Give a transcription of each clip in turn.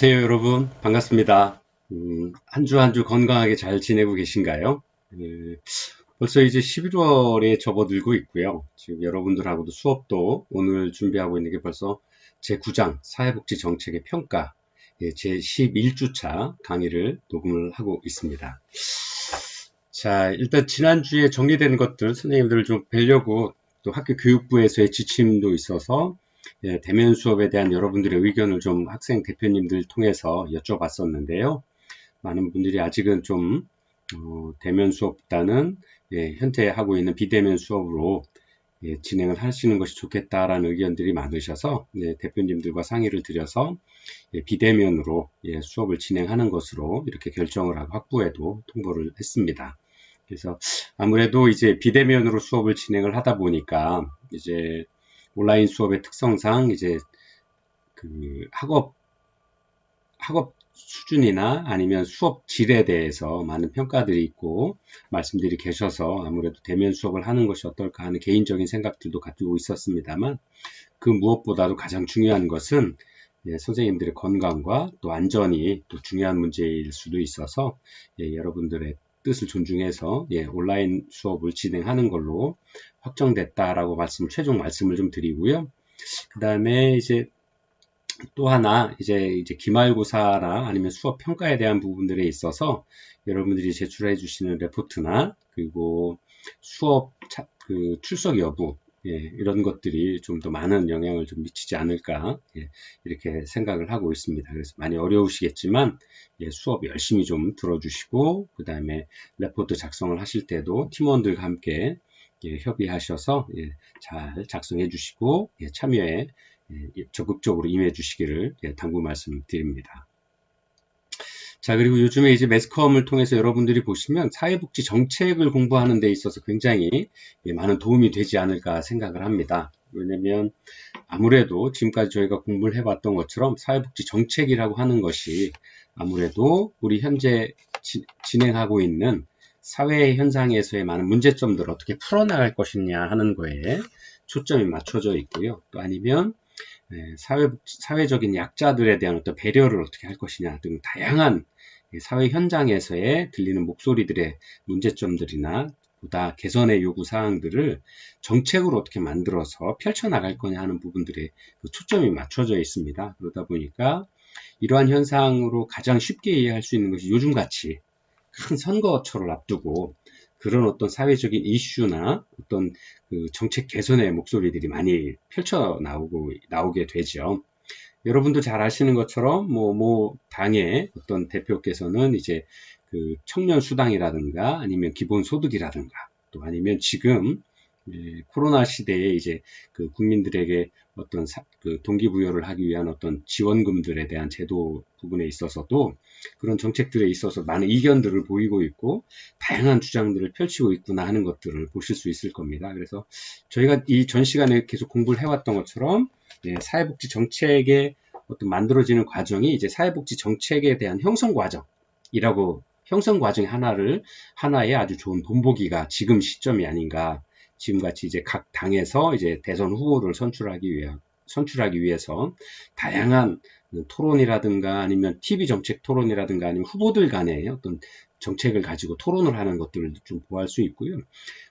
안녕하세요, 여러분. 반갑습니다. 한 주 한 주 건강하게 잘 지내고 계신가요? 벌써 이제 11월에 접어들고 있고요. 지금 여러분들하고도 수업도 오늘 준비하고 있는 게 벌써 제 9장 사회복지 정책의 평가 제 11주차 강의를 녹음을 하고 있습니다. 자, 일단 지난주에 정리된 것들 선생님들을 좀 뵈려고 또 학교 교육부에서의 지침도 있어서 대면 수업에 대한 여러분들의 의견을 좀 학생 대표님들 통해서 여쭤봤었는데요. 많은 분들이 아직은 좀 대면 수업보다는 현재 하고 있는 비대면 수업으로 진행을 하시는 것이 좋겠다라는 의견들이 많으셔서 대표님들과 상의를 드려서 비대면으로 수업을 진행하는 것으로 이렇게 결정을 하고 학부에도 통보를 했습니다. 그래서 아무래도 이제 비대면으로 수업을 진행을 하다 보니까 이제 온라인 수업의 특성상 이제 그 학업 수준이나 아니면 수업 질에 대해서 많은 평가들이 있고 말씀들이 계셔서 아무래도 대면 수업을 하는 것이 어떨까 하는 개인적인 생각들도 가지고 있었습니다만 그 무엇보다도 가장 중요한 것은 선생님들의 건강과 또 안전이 또 중요한 문제일 수도 있어서 여러분들의 뜻을 존중해서 온라인 수업을 진행하는 걸로 확정됐다라고 최종 말씀을 좀 드리고요. 그 다음에 이제 또 하나 이제 기말고사나 아니면 수업 평가에 대한 부분들에 있어서 여러분들이 제출해 주시는 레포트나 그리고 수업 출석 여부 이런 것들이 좀 더 많은 영향을 좀 미치지 않을까 이렇게 생각을 하고 있습니다. 그래서 많이 어려우시겠지만 수업 열심히 좀 들어주시고 그 다음에 레포트 작성을 하실 때도 팀원들과 함께 협의하셔서 잘 작성해 주시고 참여에 적극적으로 임해 주시기를 당부 말씀드립니다. 자, 그리고 요즘에 이제 매스컴을 통해서 여러분들이 보시면 사회복지 정책을 공부하는 데 있어서 굉장히 많은 도움이 되지 않을까 생각을 합니다. 왜냐면 아무래도 지금까지 저희가 공부를 해봤던 것처럼 사회복지 정책이라고 하는 것이 아무래도 우리 현재 진행하고 있는 사회 현상에서의 많은 문제점들을 어떻게 풀어나갈 것이냐 하는 거에 초점이 맞춰져 있고요. 또 아니면 사회적인 약자들에 대한 어떤 배려를 어떻게 할 것이냐 등 다양한 사회 현장에서의 들리는 목소리들의 문제점들이나 보다 개선의 요구 사항들을 정책으로 어떻게 만들어서 펼쳐나갈 거냐 하는 부분들에 초점이 맞춰져 있습니다. 그러다 보니까 이러한 현상으로 가장 쉽게 이해할 수 있는 것이 요즘같이 큰 선거철을 앞두고 그런 어떤 사회적인 이슈나 어떤 그 정책 개선의 목소리들이 많이 나오게 되죠. 여러분도 잘 아시는 것처럼 뭐 당의 어떤 대표께서는 이제 그 청년 수당이라든가 아니면 기본소득이라든가 또 아니면 지금 코로나 시대에 이제 그 국민들에게 어떤 그 동기부여를 하기 위한 어떤 지원금들에 대한 제도 부분에 있어서도 그런 정책들에 있어서 많은 이견들을 보이고 있고 다양한 주장들을 펼치고 있구나 하는 것들을 보실 수 있을 겁니다. 그래서 저희가 이 전 시간에 계속 공부를 해왔던 것처럼 사회복지 정책의 어떤 만들어지는 과정이 이제 사회복지 정책에 대한 형성 과정이라고 형성 과정 하나의 아주 좋은 본보기가 지금 시점이 아닌가. 지금같이 이제 각 당에서 이제 대선 후보를 선출하기 위해서 다양한 토론이라든가 아니면 TV 정책 토론이라든가 아니면 후보들 간의 어떤 정책을 가지고 토론을 하는 것들을 좀 보할 수 있고요.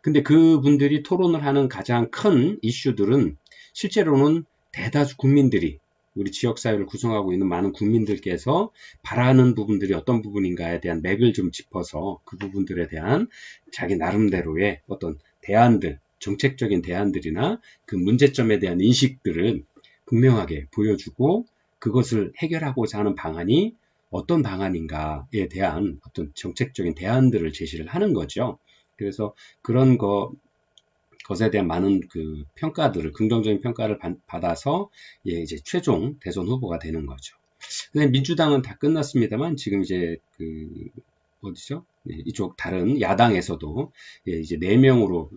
근데 그분들이 토론을 하는 가장 큰 이슈들은 실제로는 대다수 국민들이 우리 지역사회를 구성하고 있는 많은 국민들께서 바라는 부분들이 어떤 부분인가에 대한 맥을 좀 짚어서 그 부분들에 대한 자기 나름대로의 어떤 대안들, 정책적인 대안들이나 그 문제점에 대한 인식들을 분명하게 보여주고 그것을 해결하고자 하는 방안이 어떤 방안인가에 대한 어떤 정책적인 대안들을 제시를 하는 거죠. 그래서 그런 것에 대한 많은 그 긍정적인 평가를 받아서 이제 최종 대선 후보가 되는 거죠. 근데 민주당은 다 끝났습니다만 지금 이제 어디죠? 이쪽 다른 야당에서도 이제 4명으로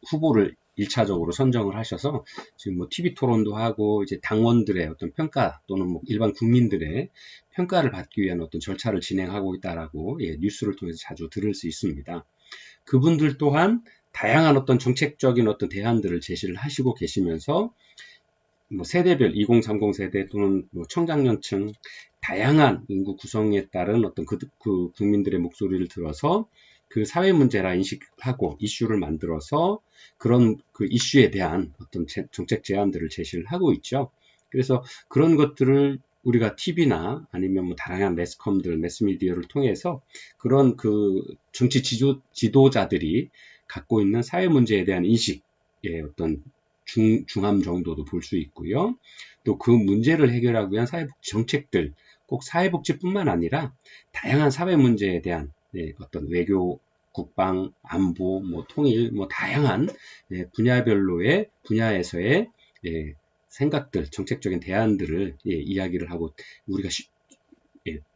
후보를 1차적으로 선정을 하셔서 지금 뭐 TV 토론도 하고 이제 당원들의 어떤 평가 또는 뭐 일반 국민들의 평가를 받기 위한 어떤 절차를 진행하고 있다라고 뉴스를 통해서 자주 들을 수 있습니다. 그분들 또한 다양한 어떤 정책적인 어떤 대안들을 제시를 하시고 계시면서 뭐 세대별 2030 세대 또는 뭐 청장년층 다양한 인구 구성에 따른 어떤 그 국민들의 목소리를 들어서 그 사회 문제라 인식하고 이슈를 만들어서 그런 그 이슈에 대한 어떤 정책 제안들을 제시를 하고 있죠. 그래서 그런 것들을 우리가 TV나 아니면 뭐 다양한 매스컴들, 매스미디어를 통해서 그런 그 정치 지도자들이 갖고 있는 사회 문제에 대한 인식의 어떤 중함 정도도 볼 수 있고요. 또 그 문제를 해결하기 위한 사회복지 정책들, 꼭 사회복지뿐만 아니라 다양한 사회 문제에 대한 어떤 외교, 국방, 안보, 뭐 통일, 뭐 다양한 분야별로의 분야에서의 생각들, 정책적인 대안들을 이야기를 하고 우리가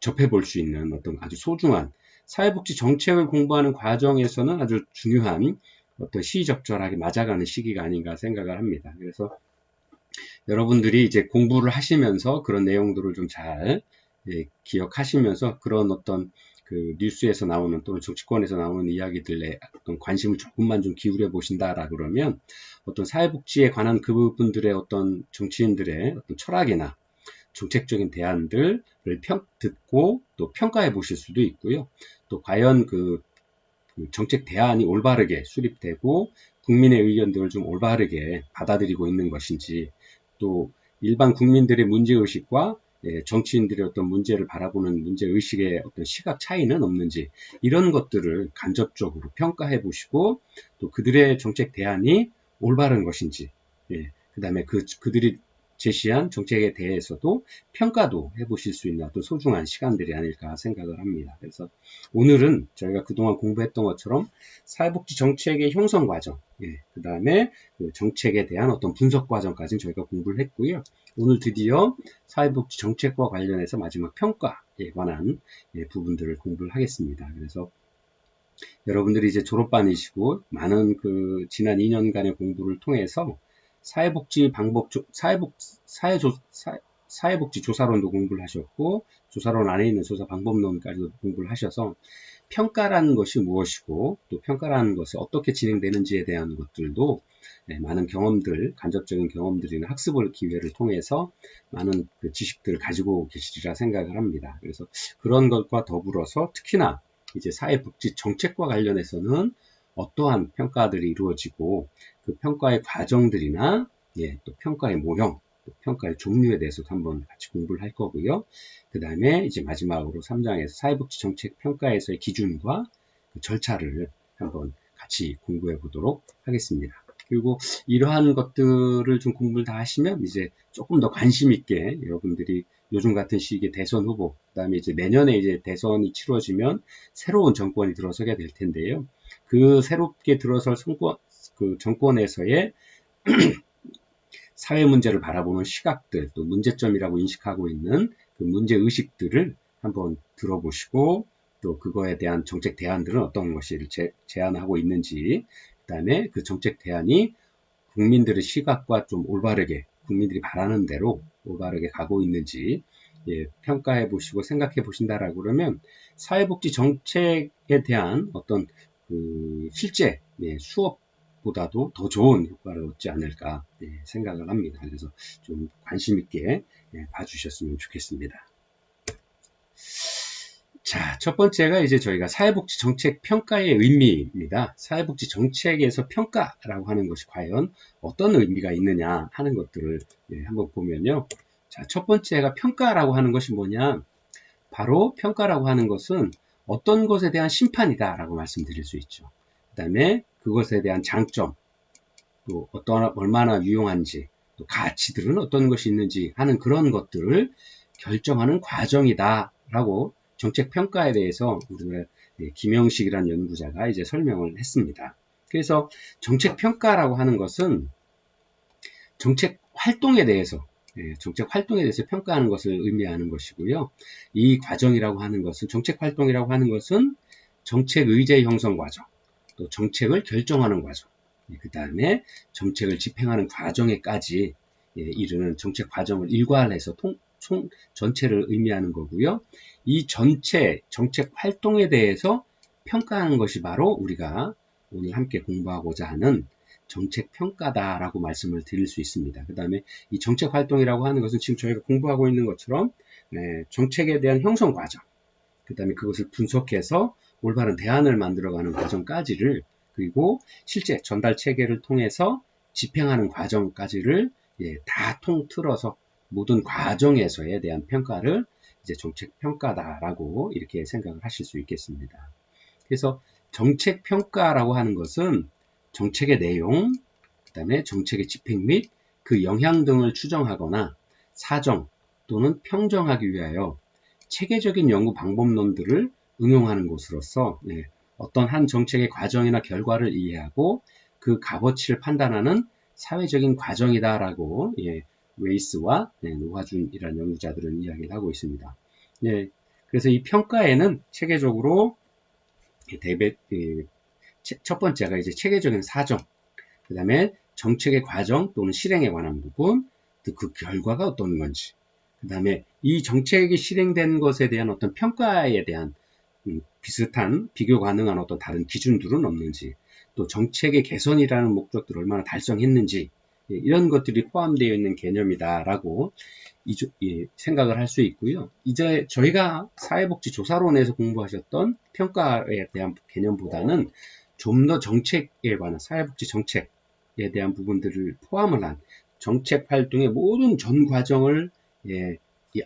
접해볼 수 있는 어떤 아주 소중한 사회복지 정책을 공부하는 과정에서는 아주 중요한 어떤 시의적절하게 맞아가는 시기가 아닌가 생각을 합니다. 그래서 여러분들이 이제 공부를 하시면서 그런 내용들을 좀 잘 기억하시면서 그런 어떤 그 뉴스에서 나오는 또는 정치권에서 나오는 이야기들에 어떤 관심을 조금만 좀 기울여 보신다라 그러면 어떤 사회복지에 관한 그분들의 어떤 정치인들의 어떤 철학이나 정책적인 대안들을 듣고 또 평가해 보실 수도 있고요. 또 과연 그 정책 대안이 올바르게 수립되고 국민의 의견들을 좀 올바르게 받아들이고 있는 것인지 또 일반 국민들의 문제의식과 정치인들의 어떤 문제를 바라보는 문제의식의 어떤 시각 차이는 없는지 이런 것들을 간접적으로 평가해 보시고 또 그들의 정책 대안이 올바른 것인지 그 다음에 그들이 제시한 정책에 대해서도 평가도 해보실 수 있는 어떤 소중한 시간들이 아닐까 생각을 합니다. 그래서 오늘은 저희가 그동안 공부했던 것처럼 사회복지 정책의 형성 과정, 그 다음에 그 정책에 대한 어떤 분석 과정까지 저희가 공부를 했고요. 오늘 드디어 사회복지 정책과 관련해서 마지막 평가에 관한 부분들을 공부를 하겠습니다. 그래서 여러분들이 이제 졸업반이시고 많은 그 지난 2년간의 공부를 통해서 사회복지 방법, 사회복지 조사론도 공부를 하셨고, 조사론 안에 있는 조사 방법론까지도 공부를 하셔서, 평가라는 것이 무엇이고, 또 평가라는 것이 어떻게 진행되는지에 대한 것들도 많은 경험들, 간접적인 경험들이나 학습을 기회를 통해서 많은 그 지식들을 가지고 계시리라 생각을 합니다. 그래서 그런 것과 더불어서 특히나 이제 사회복지 정책과 관련해서는 어떠한 평가들이 이루어지고 그 평가의 과정들이나 또 평가의 모형, 또 평가의 종류에 대해서도 한번 같이 공부를 할 거고요. 그 다음에 이제 마지막으로 3장에서 사회복지 정책 평가에서의 기준과 그 절차를 한번 같이 공부해 보도록 하겠습니다. 그리고 이러한 것들을 좀 공부를 다 하시면 이제 조금 더 관심 있게 여러분들이 요즘 같은 시기에 대선 후보, 그 다음에 이제 내년에 이제 대선이 치러지면 새로운 정권이 들어서게 될 텐데요. 그 새롭게 들어설 그 정권에서의 사회 문제를 바라보는 시각들, 또 문제점이라고 인식하고 있는 그 문제 의식들을 한번 들어보시고 또 그거에 대한 정책 대안들은 어떤 것을 제안하고 있는지, 그 다음에 그 정책 대안이 국민들의 시각과 좀 올바르게 국민들이 바라는 대로 올바르게 가고 있는지 평가해 보시고 생각해 보신다라고 그러면 사회복지 정책에 대한 어떤 그 실제 수업보다도 더 좋은 효과를 얻지 않을까 생각을 합니다. 그래서 좀 관심 있게 봐주셨으면 좋겠습니다. 자, 첫 번째가 이제 저희가 사회복지 정책 평가의 의미입니다. 사회복지 정책에서 평가라고 하는 것이 과연 어떤 의미가 있느냐 하는 것들을 한번 보면요. 자, 첫 번째가 평가라고 하는 것이 뭐냐? 바로 평가라고 하는 것은 어떤 것에 대한 심판이다라고 말씀드릴 수 있죠. 그 다음에 그것에 대한 장점, 또 얼마나 유용한지, 또 가치들은 어떤 것이 있는지 하는 그런 것들을 결정하는 과정이다라고 정책 평가에 대해서 우리가 김영식이라는 연구자가 이제 설명을 했습니다. 그래서 정책 평가라고 하는 것은 정책 활동에 대해서 평가하는 것을 의미하는 것이고요. 이 과정이라고 하는 것은 정책 활동이라고 하는 것은 정책 의제 형성 과정, 또 정책을 결정하는 과정, 그 다음에 정책을 집행하는 과정에까지 이르는 정책 과정을 일괄해서 전체를 의미하는 거고요. 이 전체 정책 활동에 대해서 평가하는 것이 바로 우리가 오늘 함께 공부하고자 하는 정책 평가다라고 말씀을 드릴 수 있습니다. 그 다음에 이 정책 활동이라고 하는 것은 지금 저희가 공부하고 있는 것처럼 정책에 대한 형성 과정, 그 다음에 그것을 분석해서 올바른 대안을 만들어가는 과정까지를, 그리고 실제 전달 체계를 통해서 집행하는 과정까지를 다 통틀어서 모든 과정에서에 대한 평가를 이제 정책 평가다라고 이렇게 생각을 하실 수 있겠습니다. 그래서 정책 평가라고 하는 것은 정책의 내용, 그 다음에 정책의 집행 및 그 영향 등을 추정하거나 사정 또는 평정하기 위하여 체계적인 연구 방법론들을 응용하는 곳으로서 어떤 한 정책의 과정이나 결과를 이해하고 그 값어치를 판단하는 사회적인 과정이다라고 웨이스와 노화준이라는 연구자들은 이야기를 하고 있습니다. 그래서 이 평가에는 체계적으로 첫 번째가 이제 체계적인 사정, 그 다음에 정책의 과정 또는 실행에 관한 부분, 또 그 결과가 어떤 건지, 그 다음에 이 정책이 실행된 것에 대한 어떤 평가에 대한 비슷한 비교 가능한 어떤 다른 기준들은 없는지, 또 정책의 개선이라는 목적들을 얼마나 달성했는지, 이런 것들이 포함되어 있는 개념이다라고 생각을 할 수 있고요. 이제 저희가 사회복지조사론에서 공부하셨던 평가에 대한 개념보다는 좀 더 정책에 관한 사회복지 정책에 대한 부분들을 포함을 한 정책 활동의 모든 전 과정을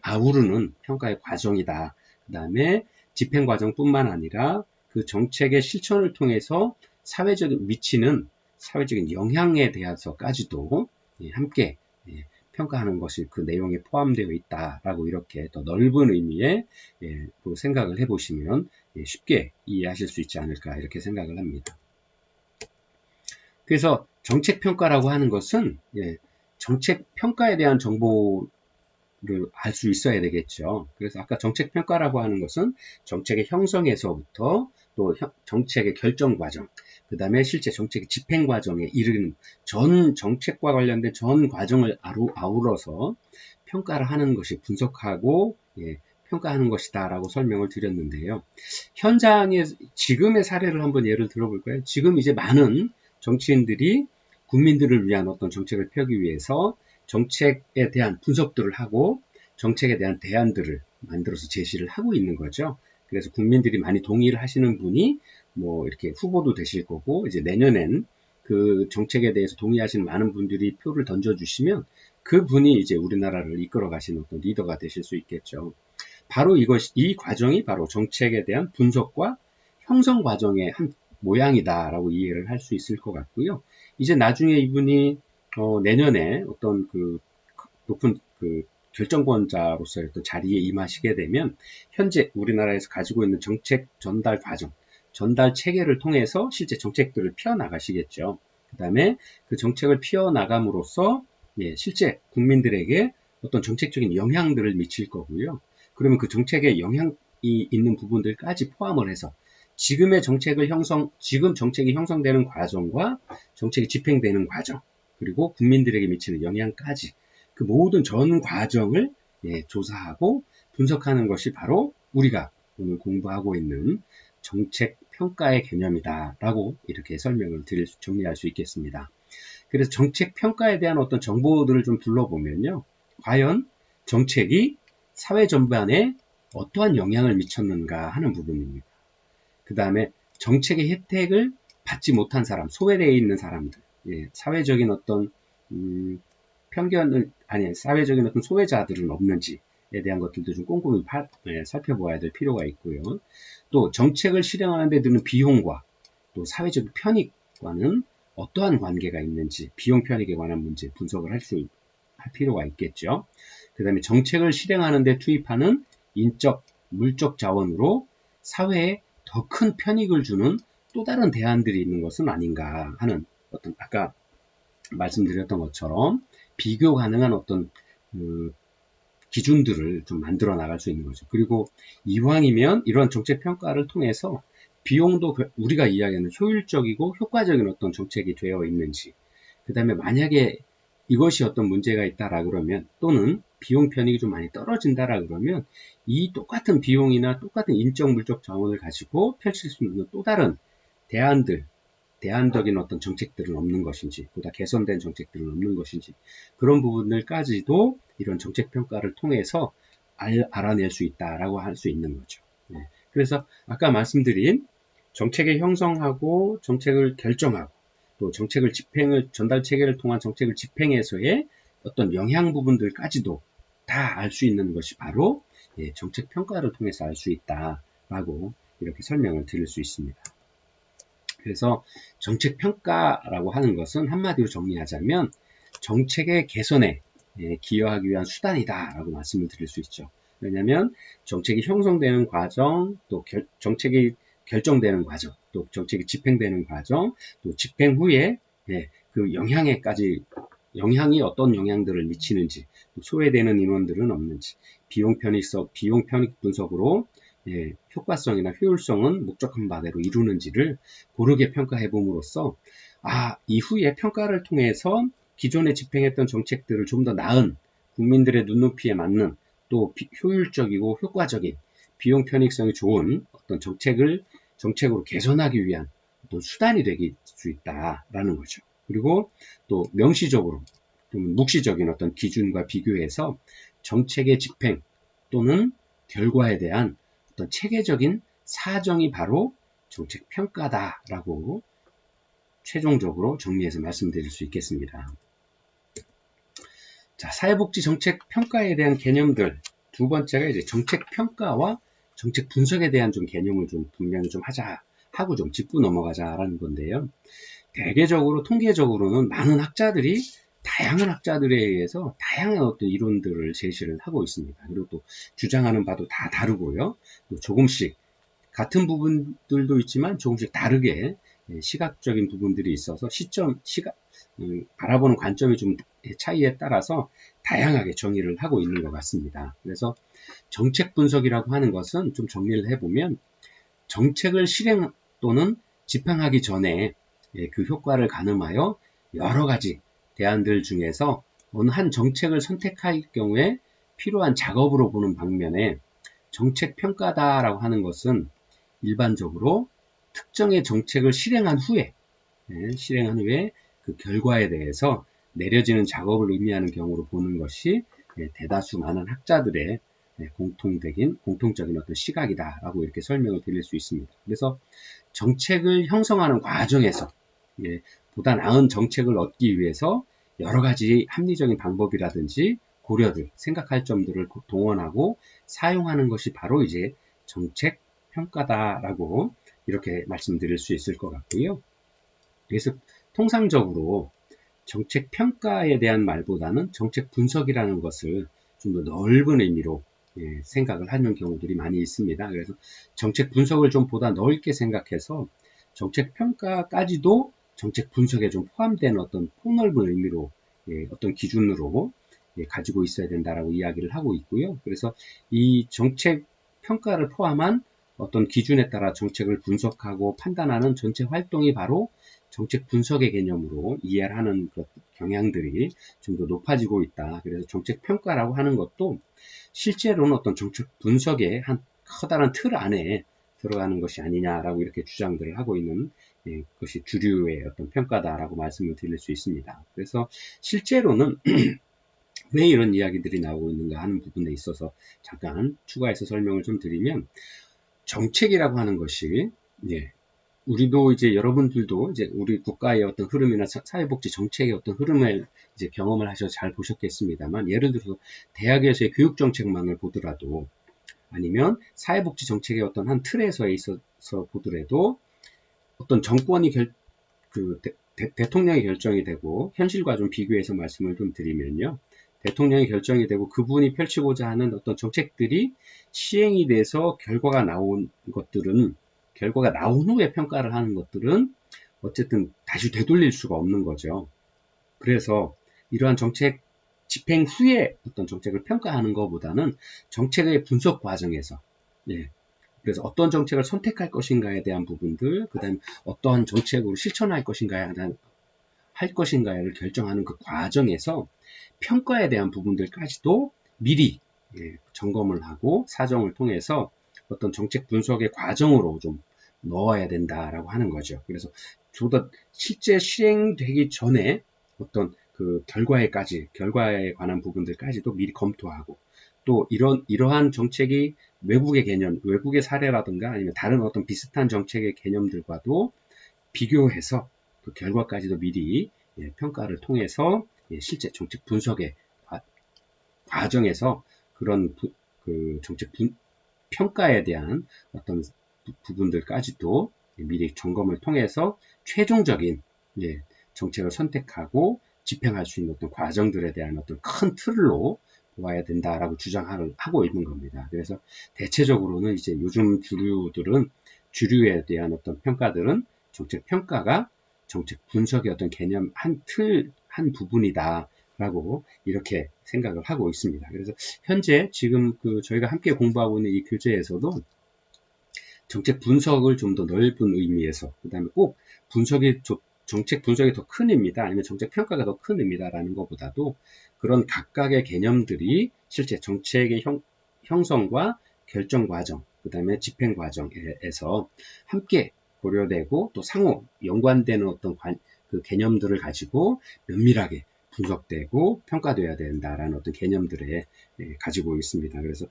아우르는 평가의 과정이다. 그 다음에 집행 과정뿐만 아니라 그 정책의 실천을 통해서 미치는 사회적인 영향에 대해서까지도 함께 평가하는 것이 그 내용에 포함되어 있다라고 이렇게 더 넓은 의미의 생각을 해보시면 쉽게 이해하실 수 있지 않을까 이렇게 생각을 합니다. 그래서 정책 평가라고 하는 것은 정책 평가에 대한 정보를 알 수 있어야 되겠죠. 그래서 아까 정책 평가라고 하는 것은 정책의 형성에서부터 또 정책의 결정 과정, 그 다음에 실제 정책의 집행 과정에 이르는 전 정책과 관련된 전 과정을 아우러서 평가를 하는 것이 분석하고 평가하는 것이다 라고 설명을 드렸는데요. 현장의 지금의 사례를 한번 예를 들어볼까요? 지금 이제 많은 정치인들이 국민들을 위한 어떤 정책을 펴기 위해서 정책에 대한 분석들을 하고 정책에 대한 대안들을 만들어서 제시를 하고 있는 거죠. 그래서 국민들이 많이 동의를 하시는 분이 뭐 이렇게 후보도 되실 거고, 이제 내년엔 그 정책에 대해서 동의하시는 많은 분들이 표를 던져주시면 그 분이 이제 우리나라를 이끌어 가시는 어떤 리더가 되실 수 있겠죠. 바로 이 과정이 바로 정책에 대한 분석과 형성 과정의 한 모양이다라고 이해를 할 수 있을 것 같고요. 이제 나중에 이분이 내년에 어떤 그 높은 그 결정권자로서의 어떤 자리에 임하시게 되면 현재 우리나라에서 가지고 있는 정책 전달 과정, 전달 체계를 통해서 실제 정책들을 펴나가시겠죠. 그 다음에 그 정책을 펴나감으로써 실제 국민들에게 어떤 정책적인 영향들을 미칠 거고요. 그러면 그 정책에 영향이 있는 부분들까지 포함을 해서 지금 정책이 형성되는 과정과 정책이 집행되는 과정, 그리고 국민들에게 미치는 영향까지 그 모든 전 과정을 조사하고 분석하는 것이 바로 우리가 오늘 공부하고 있는 정책 평가의 개념이다라고 이렇게 정리할 수 있겠습니다. 그래서 정책 평가에 대한 어떤 정보들을 좀 둘러보면요. 과연 정책이 사회 전반에 어떠한 영향을 미쳤는가 하는 부분입니다. 그 다음에 정책의 혜택을 받지 못한 사람, 소외되어 있는 사람들, 사회적인 어떤 사회적인 어떤 소외자들은 없는지에 대한 것들도 좀 꼼꼼히 살펴보아야 될 필요가 있고요. 또 정책을 실행하는 데 드는 비용과 또 사회적 편익과는 어떠한 관계가 있는지 비용 편익에 관한 문제 분석을 할 필요가 있겠죠. 그 다음에 정책을 실행하는 데 투입하는 인적, 물적 자원으로 사회에 더 큰 편익을 주는 또 다른 대안들이 있는 것은 아닌가 하는 어떤 아까 말씀드렸던 것처럼 비교 가능한 어떤 기준들을 좀 만들어 나갈 수 있는 거죠. 그리고 이왕이면 이런 정책 평가를 통해서 비용도 우리가 이야기하는 효율적이고 효과적인 어떤 정책이 되어 있는지, 그 다음에 만약에 이것이 어떤 문제가 있다라 그러면 또는 비용 편익이 좀 많이 떨어진다라 그러면 이 똑같은 비용이나 똑같은 인적 물적 자원을 가지고 펼칠 수 있는 또 다른 대안적인 어떤 정책들은 없는 것인지, 보다 개선된 정책들은 없는 것인지, 그런 부분들까지도 이런 정책 평가를 통해서 알아낼 수 있다라고 할 수 있는 거죠. 예. 그래서 아까 말씀드린 정책을 형성하고 정책을 결정하고 또 정책을 전달 체계를 통한 정책을 집행해서의 어떤 영향 부분들까지도 다 알 수 있는 것이 바로 정책 평가를 통해서 알 수 있다라고 이렇게 설명을 드릴 수 있습니다. 그래서 정책 평가라고 하는 것은 한마디로 정리하자면 정책의 개선에 기여하기 위한 수단이다라고 말씀을 드릴 수 있죠. 왜냐하면 정책이 형성되는 과정, 또 정책이 결정되는 과정, 또 정책이 집행되는 과정, 또 집행 후에 그 영향이 어떤 영향들을 미치는지, 또 소외되는 인원들은 없는지, 비용 편익 분석으로 효과성이나 효율성은 목적한 바대로 이루는지를 고르게 평가해 봄으로써 이후에 평가를 통해서 기존에 집행했던 정책들을 좀 더 나은 국민들의 눈높이에 맞는 또 효율적이고 효과적인 비용 편익성이 좋은 어떤 정책으로 개선하기 위한 어떤 수단이 될 수 있다라는 거죠. 그리고 또 명시적으로 좀 묵시적인 어떤 기준과 비교해서 정책의 집행 또는 결과에 대한 어떤 체계적인 사정이 바로 정책 평가다라고 최종적으로 정리해서 말씀드릴 수 있겠습니다. 자, 사회복지 정책 평가에 대한 개념들 두 번째가 이제 정책 평가와 정책 분석에 대한 좀 개념을 좀 분명히 좀 하자 하고 좀 짚고 넘어가자라는 건데요. 대개적으로 통계적으로는 많은 학자들이 다양한 학자들에 의해서 다양한 어떤 이론들을 제시를 하고 있습니다. 그리고 또 주장하는 바도 다 다르고요. 또 조금씩 같은 부분들도 있지만 조금씩 다르게 시각적인 부분들이 있어서 바라보는 관점이 좀 차이에 따라서 다양하게 정의를 하고 있는 것 같습니다. 그래서 정책 분석이라고 하는 것은 좀 정리를 해보면 정책을 실행 또는 집행하기 전에 그 효과를 가늠하여 여러 가지 대안들 중에서 어느 한 정책을 선택할 경우에 필요한 작업으로 보는 방면에 정책 평가다라고 하는 것은 일반적으로 특정의 정책을 실행한 후에 그 결과에 대해서 내려지는 작업을 의미하는 경우로 보는 것이 대다수 많은 학자들의 공통적인 어떤 시각이다라고 이렇게 설명을 드릴 수 있습니다. 그래서 정책을 형성하는 과정에서 보다 나은 정책을 얻기 위해서 여러 가지 합리적인 방법이라든지 고려들, 생각할 점들을 동원하고 사용하는 것이 바로 이제 정책 평가다라고 이렇게 말씀드릴 수 있을 것 같고요. 그래서 통상적으로 정책 평가에 대한 말보다는 정책 분석이라는 것을 좀 더 넓은 의미로 생각을 하는 경우들이 많이 있습니다. 그래서 정책 분석을 좀 보다 넓게 생각해서 정책 평가까지도 정책 분석에 좀 포함되는 어떤 폭넓은 의미로 어떤 기준으로 가지고 있어야 된다라고 이야기를 하고 있고요. 그래서 이 정책 평가를 포함한 어떤 기준에 따라 정책을 분석하고 판단하는 전체 활동이 바로 정책 분석의 개념으로 이해를 하는 경향들이 좀 더 높아지고 있다. 그래서 정책 평가라고 하는 것도 실제로는 어떤 정책 분석의 한 커다란 틀 안에 들어가는 것이 아니냐라고 이렇게 주장들을 하고 있는 것이 주류의 어떤 평가다라고 말씀을 드릴 수 있습니다. 그래서 실제로는 왜 이런 이야기들이 나오고 있는가 하는 부분에 있어서 잠깐 추가해서 설명을 좀 드리면 정책이라고 하는 것이 우리도 이제 여러분들도 이제 우리 국가의 어떤 흐름이나 사회복지 정책의 어떤 흐름을 이제 경험을 하셔서 잘 보셨겠습니다만 예를 들어서 대학에서의 교육 정책만을 보더라도 아니면 사회복지 정책의 어떤 한 틀에서 있어서 보더라도 어떤 정권이 대통령이 결정이 되고 현실과 좀 비교해서 말씀을 좀 드리면요. 대통령이 결정이 되고 그분이 펼치고자 하는 어떤 정책들이 시행이 돼서 결과가 나온 후에 평가를 하는 것들은 어쨌든 다시 되돌릴 수가 없는 거죠. 그래서 이러한 정책 집행 후에 어떤 정책을 평가하는 것보다는 정책의 분석 과정에서 그래서 어떤 정책을 선택할 것인가에 대한 부분들, 그 다음에 어떠한 정책으로 실천할 것인가를 결정하는 그 과정에서 평가에 대한 부분들까지도 미리 점검을 하고 사정을 통해서 어떤 정책 분석의 과정으로 좀 넣어야 된다라고 하는 거죠. 그래서 보다 실제 시행되기 전에 어떤 그 결과에 관한 부분들까지도 미리 검토하고 또 이러한 정책이 외국의 개념, 외국의 사례라든가 아니면 다른 어떤 비슷한 정책의 개념들과도 비교해서 그 결과까지도 미리 평가를 통해서 실제 정책 분석의 과정에서 그런 그 정책 평가에 대한 어떤 부분들까지도 미리 점검을 통해서 최종적인 정책을 선택하고 집행할 수 있는 어떤 과정들에 대한 어떤 큰 틀로 보아야 된다라고 주장하고 있는 겁니다. 그래서 대체적으로는 이제 요즘 주류에 대한 어떤 평가들은 정책 평가가 정책 분석의 어떤 개념 한 부분이다라고 이렇게 생각을 하고 있습니다. 그래서 현재 지금 저희가 함께 공부하고 있는 이 교재에서도 정책 분석을 좀 더 넓은 의미에서, 그 다음에 꼭 정책 분석이 더 큰 의미다, 아니면 정책 평가가 더 큰 의미다라는 것보다도 그런 각각의 개념들이 실제 정책의 형성과 결정 과정, 그 다음에 집행 과정에서 함께 고려되고 또 상호 연관되는 어떤 그 개념들을 가지고 면밀하게 분석되고 평가되어야 된다라는 어떤 개념들에 가지고 있습니다. 그래서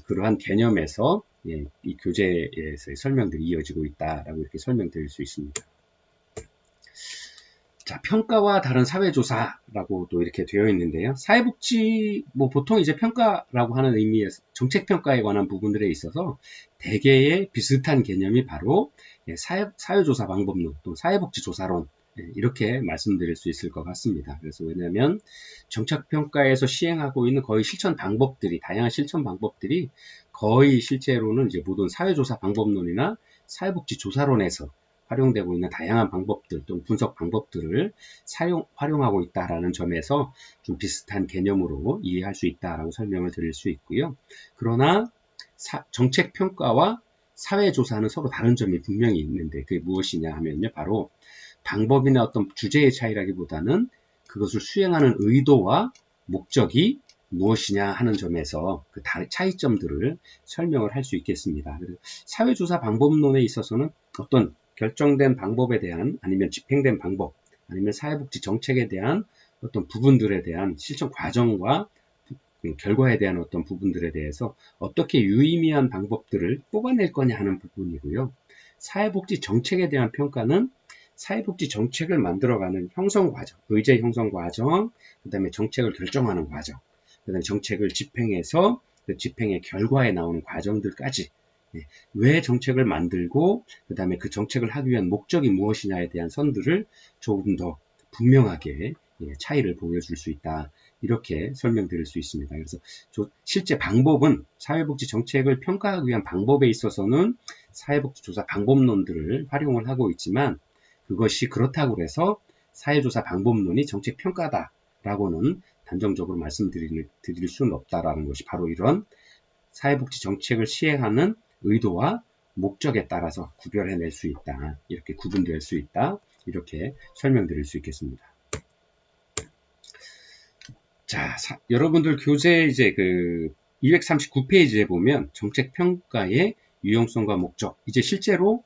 그러한 개념에서 이 교재에서의 설명들이 이어지고 있다라고 이렇게 설명드릴 수 있습니다. 자, 평가와 다른 사회조사라고 또 이렇게 되어 있는데요. 사회복지, 보통 이제 평가라고 하는 의미에서 정책평가에 관한 부분들에 있어서 대개의 비슷한 개념이 바로 사회조사 방법론, 또 사회복지조사론, 이렇게 말씀드릴 수 있을 것 같습니다. 그래서 왜냐하면 정책평가에서 시행하고 있는 거의 다양한 실천 방법들이 거의 실제로는 이제 모든 사회조사 방법론이나 사회복지조사론에서 활용되고 있는 다양한 방법들 또는 분석 방법들을 활용하고 있다라는 점에서 좀 비슷한 개념으로 이해할 수 있다라고 설명을 드릴 수 있고요. 그러나 정책평가와 사회조사는 서로 다른 점이 분명히 있는데 그게 무엇이냐 하면요. 바로 방법이나 어떤 주제의 차이라기보다는 그것을 수행하는 의도와 목적이 무엇이냐 하는 점에서 그 차이점들을 설명을 할 수 있겠습니다. 사회조사 방법론에 있어서는 어떤 결정된 방법에 대한 아니면 집행된 방법 아니면 사회복지 정책에 대한 어떤 부분들에 대한 실천 과정과 결과에 대한 어떤 부분들에 대해서 어떻게 유의미한 방법들을 뽑아낼 거냐 하는 부분이고요. 사회복지 정책에 대한 평가는 사회복지 정책을 만들어가는 형성 과정, 의제 형성 과정, 그 다음에 정책을 결정하는 과정, 그 다음에 정책을 집행해서 그 집행의 결과에 나오는 과정들까지 왜 정책을 만들고 그 다음에 그 정책을 하기 위한 목적이 무엇이냐에 대한 선들을 조금 더 분명하게 차이를 보여줄 수 있다. 이렇게 설명드릴 수 있습니다. 그래서 실제 방법은 사회복지 정책을 평가하기 위한 방법에 있어서는 사회복지조사 방법론들을 활용을 하고 있지만 그것이 그렇다고 해서 사회조사 방법론이 정책 평가다라고는 단정적으로 말씀드릴 수는 없다라는 것이 바로 이런 사회복지 정책을 시행하는 의도와 목적에 따라서 구별해낼 수 있다. 이렇게 구분될 수 있다. 이렇게 설명드릴 수 있겠습니다. 자, 여러분들 교재 이제 239페이지에 보면 정책 평가의 유용성과 목적. 이제 실제로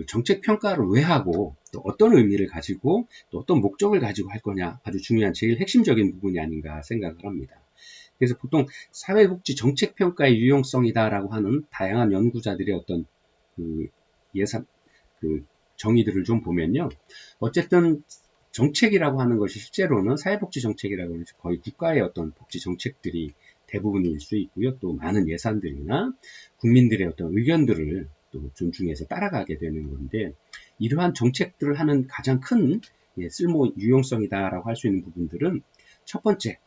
정책 평가를 왜 하고 또 어떤 의미를 가지고 또 어떤 목적을 가지고 할 거냐 아주 중요한 제일 핵심적인 부분이 아닌가 생각을 합니다. 그래서 보통 사회복지 정책평가의 유용성이다라고 하는 다양한 연구자들의 어떤 정의들을 좀 보면요. 어쨌든 정책이라고 하는 것이 실제로는 사회복지 정책이라고 하는 것이 거의 국가의 어떤 복지 정책들이 대부분일 수 있고요. 또 많은 예산들이나 국민들의 어떤 의견들을 또 존중해서 따라가게 되는 건데 이러한 정책들을 하는 가장 큰 유용성이다라고 할 수 있는 부분들은 첫 번째,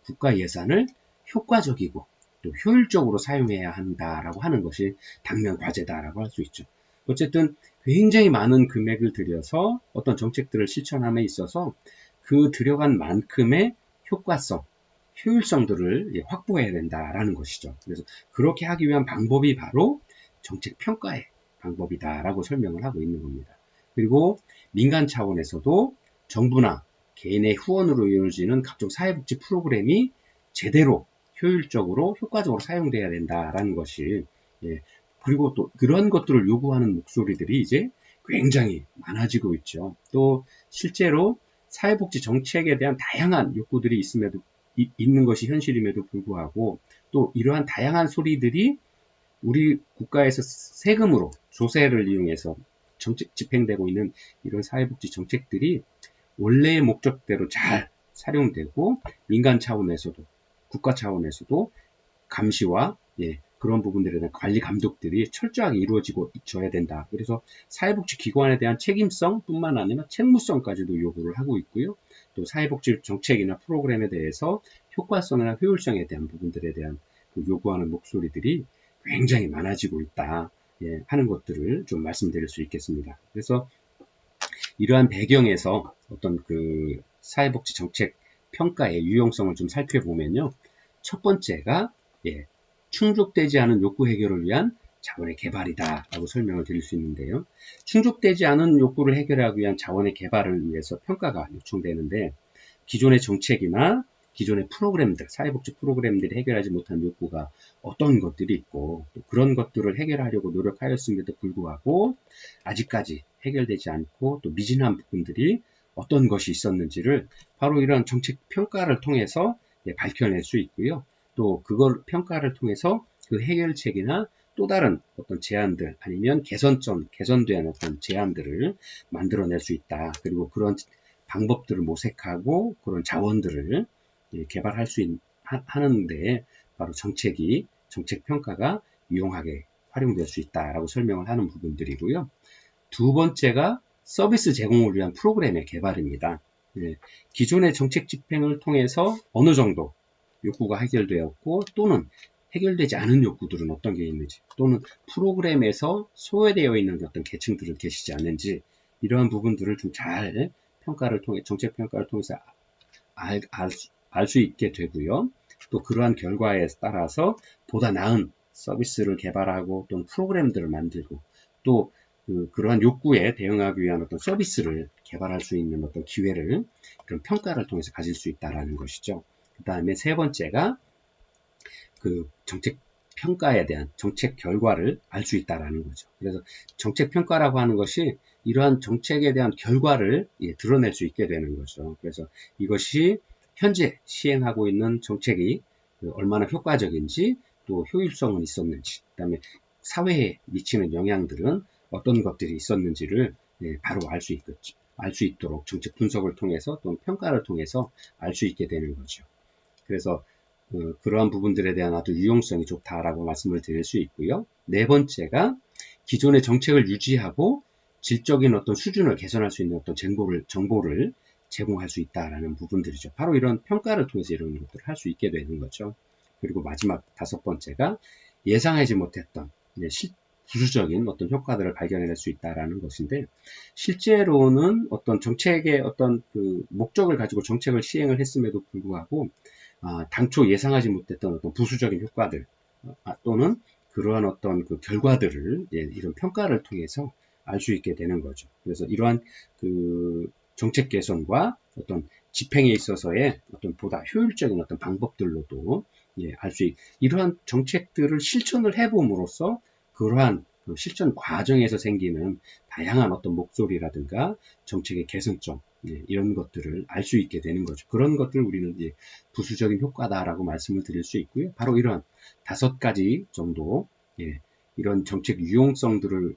국가 예산을 효과적이고 또 효율적으로 사용해야 한다라고 하는 것이 당면 과제다라고 할 수 있죠. 어쨌든 굉장히 많은 금액을 들여서 어떤 정책들을 실천함에 있어서 그 들여간 만큼의 효과성, 효율성들을 확보해야 된다라는 것이죠. 그래서 그렇게 하기 위한 방법이 바로 정책 평가의 방법이다라고 설명을 하고 있는 겁니다. 그리고 민간 차원에서도 정부나 개인의 후원으로 이루어지는 각종 사회복지 프로그램이 제대로 효율적으로 효과적으로 사용돼야 된다라는 것이 그리고 또 그런 것들을 요구하는 목소리들이 이제 굉장히 많아지고 있죠. 또 실제로 사회복지 정책에 대한 다양한 욕구들이 있음에도 있는 것이 현실임에도 불구하고 또 이러한 다양한 소리들이 우리 국가에서 세금으로 조세를 이용해서 집행되고 있는 이런 사회복지 정책들이 원래의 목적대로 잘 활용되고 민간 차원에서도 국가 차원에서도 감시와 그런 부분들에 대한 관리 감독들이 철저하게 이루어지고 져야 된다. 그래서 사회복지 기관에 대한 책임성 뿐만 아니라 책무성까지도 요구를 하고 있고요. 또 사회복지 정책이나 프로그램에 대해서 효과성이나 효율성에 대한 부분들에 대한 요구하는 목소리들이 굉장히 많아지고 있다. 하는 것들을 좀 말씀드릴 수 있겠습니다. 그래서 이러한 배경에서 어떤 그 사회복지 정책 평가의 유용성을 좀 살펴보면요. 첫 번째가 충족되지 않은 욕구 해결을 위한 자원의 개발이다 라고 설명을 드릴 수 있는데요. 충족되지 않은 욕구를 해결하기 위한 자원의 개발을 위해서 평가가 요청되는데 기존의 정책이나 기존의 프로그램들, 사회복지 프로그램들이 해결하지 못한 욕구가 어떤 것들이 있고 또 그런 것들을 해결하려고 노력하였음에도 불구하고 아직까지 해결되지 않고 또 미진한 부분들이 어떤 것이 있었는지를 바로 이런 정책 평가를 통해서 밝혀낼 수 있고요. 또 그걸 평가를 통해서 그 해결책이나 또 다른 어떤 제안들 아니면 개선된 어떤 제안들을 만들어낼 수 있다. 그리고 그런 방법들을 모색하고 그런 자원들을 개발할 수 하는데 바로 정책 평가가 유용하게 활용될 수 있다라고 설명을 하는 부분들이고요. 두 번째가 서비스 제공을 위한 프로그램의 개발입니다. 기존의 정책 집행을 통해서 어느 정도 욕구가 해결되었고 또는 해결되지 않은 욕구들은 어떤 게 있는지 또는 프로그램에서 소외되어 있는 어떤 계층들은 계시지 않는지 이러한 부분들을 좀 잘 평가를 통해 정책 평가를 통해서 알 수 있게 되고요. 또 그러한 결과에 따라서 보다 나은 서비스를 개발하고 또는 프로그램들을 만들고 또 그러한 욕구에 대응하기 위한 어떤 서비스를 개발할 수 있는 어떤 기회를 그런 평가를 통해서 가질 수 있다라는 것이죠. 그 다음에 세 번째가 그 정책 평가에 대한 정책 결과를 알 수 있다라는 거죠. 그래서 정책 평가라고 하는 것이 이러한 정책에 대한 결과를 드러낼 수 있게 되는 거죠. 그래서 이것이 현재 시행하고 있는 정책이 얼마나 효과적인지 또 효율성은 있었는지 그다음에 사회에 미치는 영향들은 어떤 것들이 있었는지를 바로 알 수 있도록 정책 분석을 통해서 또는 평가를 통해서 알 수 있게 되는 거죠. 그래서 그러한 부분들에 대한 아주 유용성이 좋다라고 말씀을 드릴 수 있고요. 네 번째가 기존의 정책을 유지하고 질적인 어떤 수준을 개선할 수 있는 어떤 정보를 제공할 수 있다라는 부분들이죠. 바로 이런 평가를 통해서 이런 것들을 할 수 있게 되는 거죠. 그리고 마지막 다섯 번째가 예상하지 못했던 부수적인 어떤 효과들을 발견해낼 수 있다라는 것인데 실제로는 어떤 정책의 어떤 그 목적을 가지고 정책을 시행을 했음에도 불구하고 당초 예상하지 못했던 어떤 부수적인 효과들 또는 그러한 어떤 그 결과들을 이런 평가를 통해서 알 수 있게 되는 거죠. 그래서 이러한 그 정책 개선과 어떤 집행에 있어서의 어떤 보다 효율적인 어떤 방법들로도 이러한 정책들을 실천을 해봄으로써 그러한 그 실천 과정에서 생기는 다양한 어떤 목소리라든가 정책의 개선점 이런 것들을 알 수 있게 되는 거죠. 그런 것들을 우리는 부수적인 효과다라고 말씀을 드릴 수 있고요. 바로 이러한 5가지 정도 이런 정책 유용성들을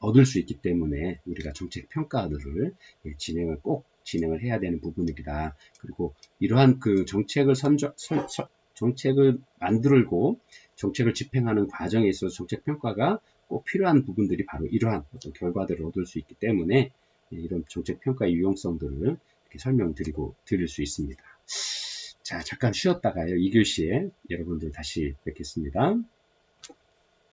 얻을 수 있기 때문에 우리가 정책 평가들을 진행을 해야 되는 부분이다. 그리고 이러한 그 정책을 만들고 정책을 집행하는 과정에 있어서 정책 평가가 꼭 필요한 부분들이 바로 이러한 어떤 결과들을 얻을 수 있기 때문에 이런 정책 평가의 유용성들을 이렇게 드릴 수 있습니다. 자, 잠깐 쉬었다가요. 2교시에 여러분들 다시 뵙겠습니다.